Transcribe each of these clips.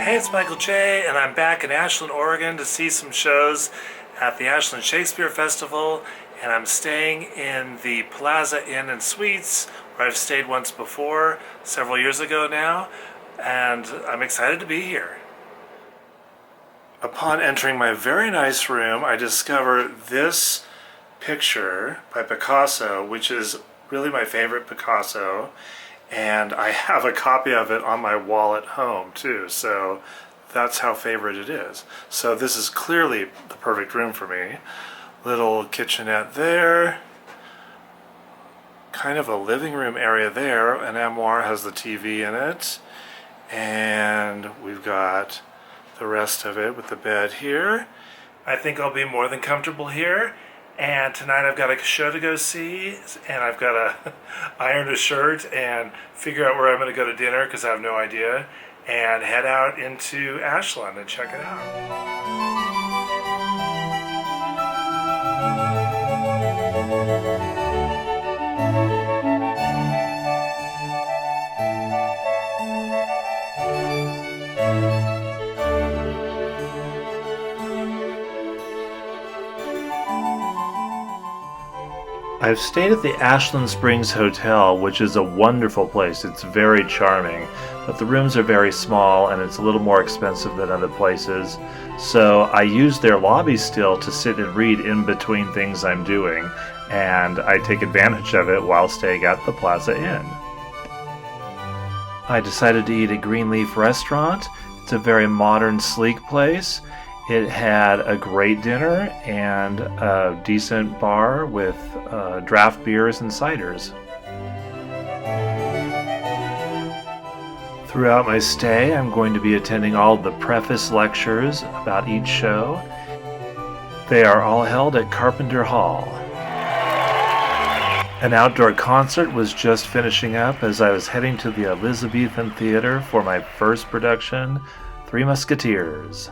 Hey, it's Michael J, and I'm back in Ashland, Oregon to see some shows at the Ashland Shakespeare Festival, and I'm staying in the Plaza Inn and Suites, where I've stayed once before, several years ago now, and I'm excited to be here. Upon entering my very nice room, I discover this picture by Picasso, which is really my favorite Picasso, and I have a copy of it on my wall at home too, so that's how favorite it is. So this is clearly the perfect room for me. Little kitchenette there, kind of a living room area there. An armoire has the TV in it, and we've got the rest of it with the bed here. I think I'll be more than comfortable here. And tonight I've got a show to go see, and I've got to iron a shirt and figure out where I'm going to go to dinner because I have no idea, and head out into Ashland and check it out. I've stayed at the Ashland Springs Hotel, which is a wonderful place. It's very charming, but the rooms are very small and it's a little more expensive than other places. So I use their lobby still to sit and read in between things I'm doing, and I take advantage of it while staying at the Plaza Inn. I decided to eat at Greenleaf Restaurant. It's a very modern, sleek place. It had a great dinner and a decent bar with draft beers and ciders. Throughout my stay, I'm going to be attending all the preface lectures about each show. They are all held at Carpenter Hall. An outdoor concert was just finishing up as I was heading to the Elizabethan Theater for my first production, Three Musketeers.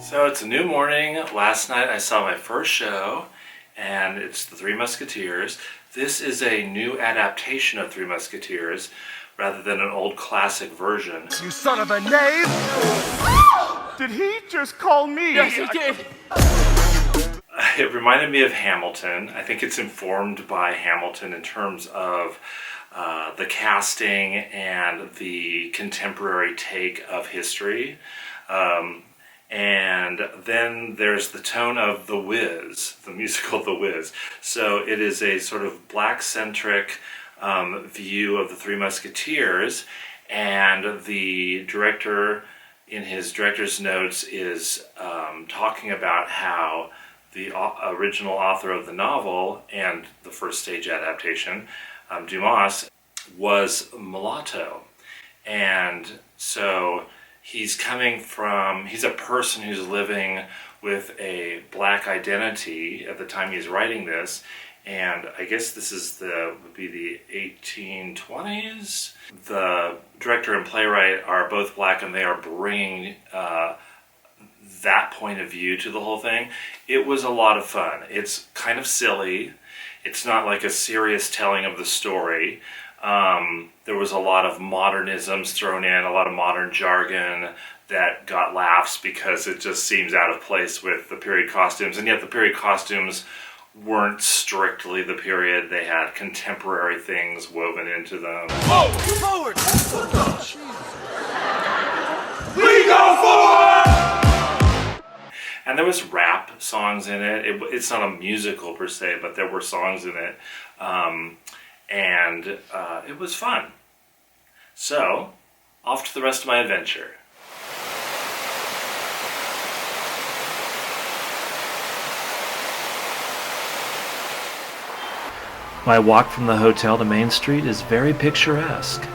So it's a new morning. Last night I saw my first show, and it's The Three Musketeers. This is a new adaptation of Three Musketeers rather than an old classic version. You son of a knave! Did he just call me? Yes, he did. It reminded me of Hamilton. I think it's informed by Hamilton in terms of the casting and the contemporary take of history. And then there's the tone of The Wiz, the musical The Wiz. So it is a sort of black-centric view of the Three Musketeers, and the director, in his director's notes, is talking about how the original author of the novel and the first stage adaptation, Dumas, was mulatto. And so he's a person who's living with a black identity at the time he's writing this, and I guess this would be the 1820s. The director and playwright are both black, and they are bringing that point of view to the whole thing. It was a lot of fun. It's kind of silly. It's not like a serious telling of the story. There was a lot of modernisms thrown in, a lot of modern jargon that got laughs because it just seems out of place with the period costumes, and yet the period costumes weren't strictly the period. They had contemporary things woven into them. Forward! We go forward! And there was rap songs in it. It's not a musical per se, but there were songs in it. And it was fun. So, off to the rest of my adventure. My walk from the hotel to Main Street is very picturesque.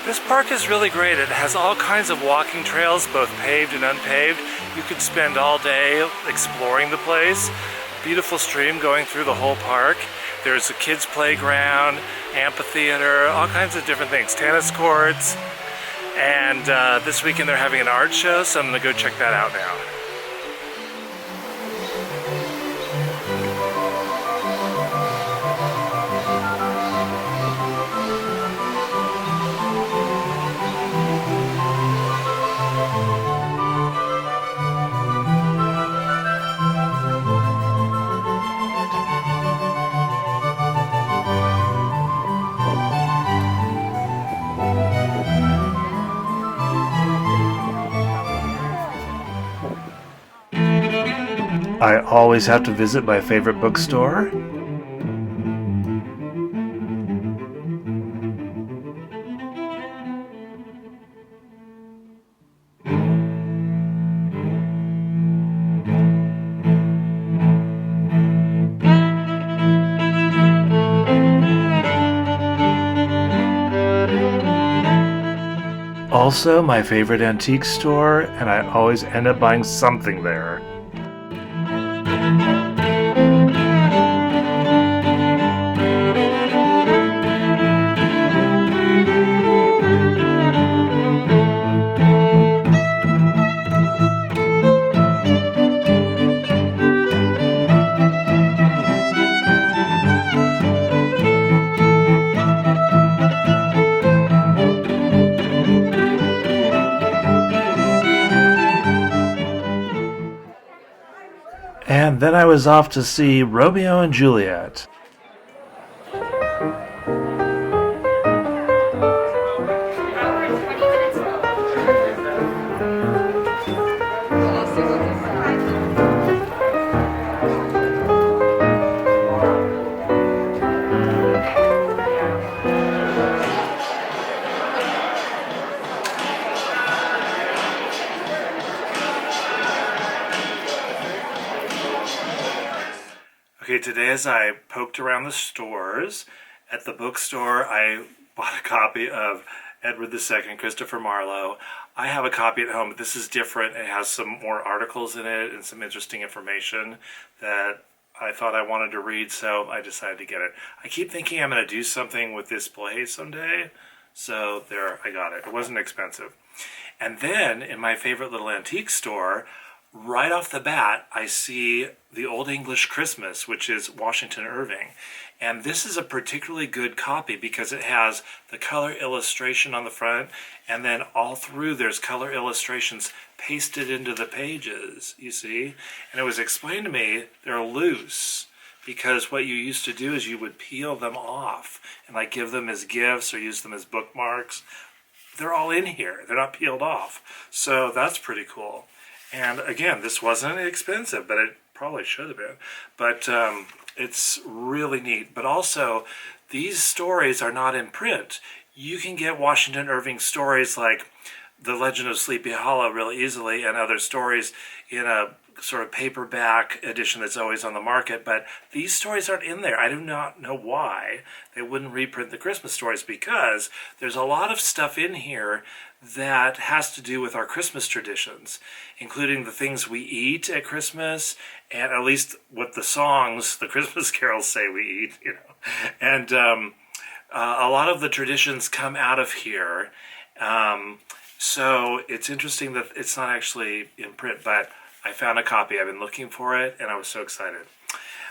This park is really great. It has all kinds of walking trails, both paved and unpaved. You could spend all day exploring the place. Beautiful stream going through the whole park. There's a kids playground, amphitheater, all kinds of different things, tennis courts. And this weekend they're having an art show, so I'm gonna go check that out now. I always have to visit my favorite bookstore. Also, my favorite antique store, and I always end up buying something there. And then I was off to see Romeo and Juliet. Okay, today as I poked around the stores, at the bookstore I bought a copy of Edward II, Christopher Marlowe. I have a copy at home, but this is different. It has some more articles in it and some interesting information that I thought I wanted to read, so I decided to get it. I keep thinking I'm going to do something with this play someday, so there, I got it. It wasn't expensive. And then, in my favorite little antique store, right off the bat, I see The Old English Christmas, which is Washington Irving. And this is a particularly good copy because it has the color illustration on the front, and then all through there's color illustrations pasted into the pages, you see? And it was explained to me they're loose because what you used to do is you would peel them off and like give them as gifts or use them as bookmarks. They're all in here. They're not peeled off. So that's pretty cool. And again, this wasn't expensive, but it probably should have been. But it's really neat. But also, these stories are not in print. You can get Washington Irving stories like The Legend of Sleepy Hollow really easily, and other stories in a sort of paperback edition that's always on the market, but these stories aren't in there. I do not know why they wouldn't reprint the Christmas stories, because there's a lot of stuff in here that has to do with our Christmas traditions, including the things we eat at Christmas, and at least what the songs, the Christmas carols say we eat, And a lot of the traditions come out of here. So it's interesting that it's not actually in print, but I found a copy. I've been looking for it, and I was so excited.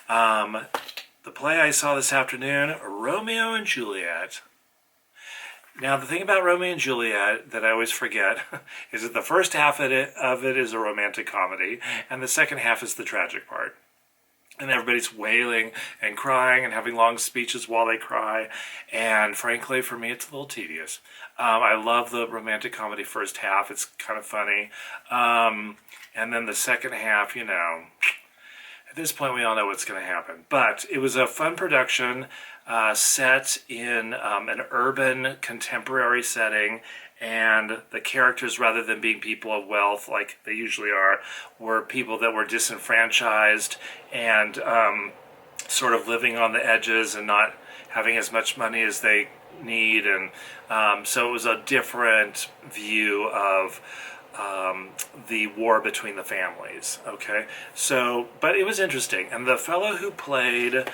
The play I saw this afternoon, Romeo and Juliet. Now, the thing about Romeo and Juliet that I always forget is that the first half of it is a romantic comedy, and the second half is the tragic part. And everybody's wailing and crying and having long speeches while they cry. And frankly, for me, it's a little tedious. I love the romantic comedy first half. It's kind of funny. And then the second half, at this point, we all know what's going to happen. But it was a fun production set in an urban contemporary setting. And the characters, rather than being people of wealth like they usually are, were people that were disenfranchised and sort of living on the edges and not having as much money as they need. And so it was a different view of the war between the families. Okay, so, but it was interesting. And the fellow who played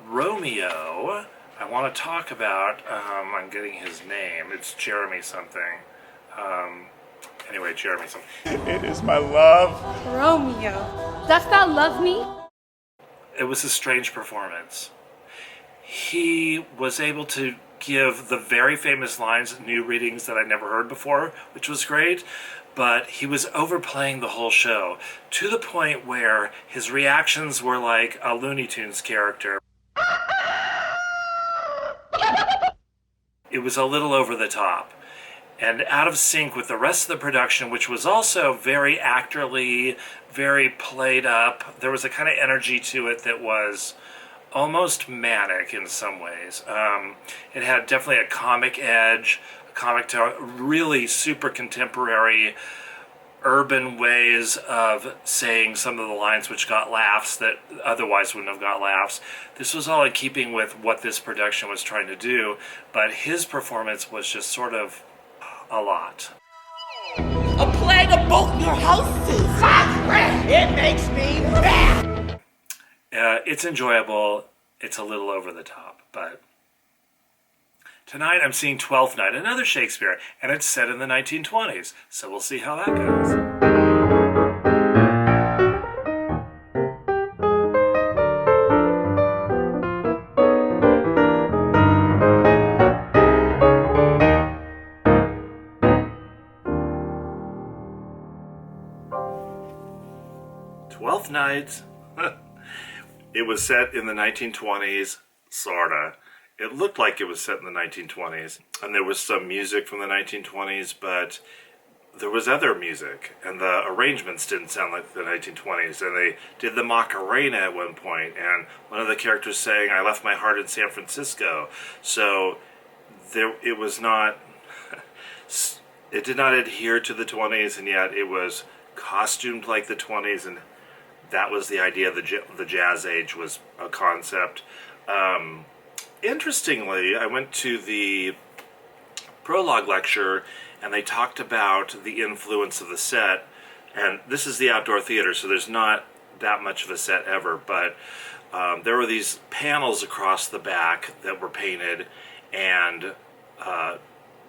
Romeo, I want to talk about, I'm getting his name. It's Jeremy something. Anyway, Jeremy something. It is my love. Romeo, dost thou love me? It was a strange performance. He was able to give the very famous lines, new readings that I'd never heard before, which was great, but he was overplaying the whole show to the point where his reactions were like a Looney Tunes character. It was a little over the top and out of sync with the rest of the production, which was also very actorly, very played up. There was a kind of energy to it that was almost manic in some ways. It had definitely a comic edge, a comic tone, really super contemporary urban ways of saying some of the lines which got laughs that otherwise wouldn't have got laughs. This was all in keeping with what this production was trying to do, but his performance was just sort of a lot. A plague of both your houses. It makes me mad. It's enjoyable. It's a little over the top, but tonight I'm seeing Twelfth Night, another Shakespeare, and it's set in the 1920s, so we'll see how that goes. Twelfth Night. It was set in the 1920s, sorta. It looked like it was set in the 1920s, and there was some music from the 1920s, but there was other music, and the arrangements didn't sound like the 1920s, and they did the Macarena at one point, and one of the characters saying, "I left my heart in San Francisco." So it was not, it did not adhere to the 20s, and yet it was costumed like the 20s, and that was the idea. The Jazz Age was a concept. Interestingly, I went to the prologue lecture, and they talked about the influence of the set, and this is the outdoor theater, so there's not that much of a set ever, but there were these panels across the back that were painted, and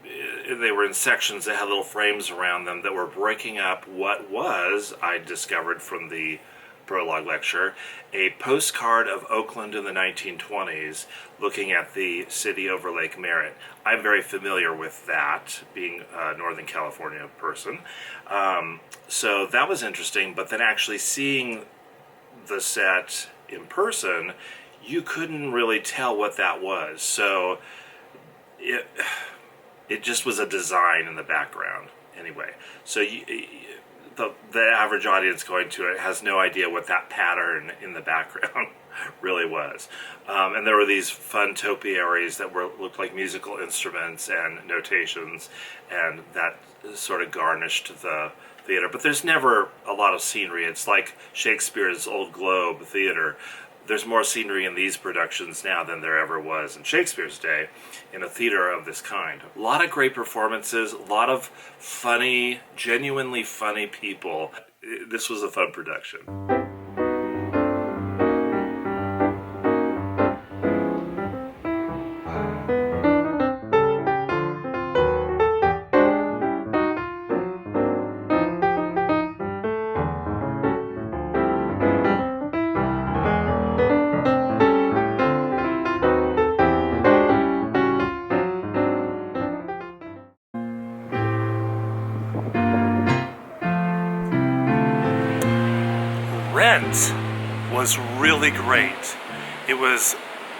they were in sections that had little frames around them that were breaking up what was, I discovered from the prologue lecture, a postcard of Oakland in the 1920s looking at the city over Lake Merritt. I'm very familiar with that, being a Northern California person. So that was interesting, but then actually seeing the set in person, you couldn't really tell what that was. So it just was a design in the background. Anyway, so the average audience going to it has no idea what that pattern in the background really was. And there were these fun topiaries that looked like musical instruments and notations, and that sort of garnished the theater, but there's never a lot of scenery. It's like Shakespeare's Old Globe Theater. There's more scenery in these productions now than there ever was in Shakespeare's day in a theater of this kind. A lot of great performances, a lot of funny, genuinely funny people. This was a fun production. Rent was really great. It was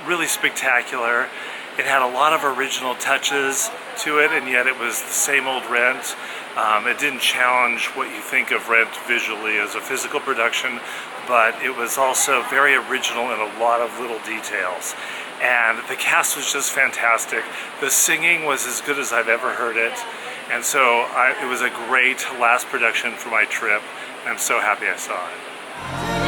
really spectacular. It had a lot of original touches to it, and yet it was the same old Rent. It didn't challenge what you think of Rent visually as a physical production, but it was also very original in a lot of little details. And the cast was just fantastic. The singing was as good as I've ever heard it. And so it was a great last production for my trip. I'm so happy I saw it.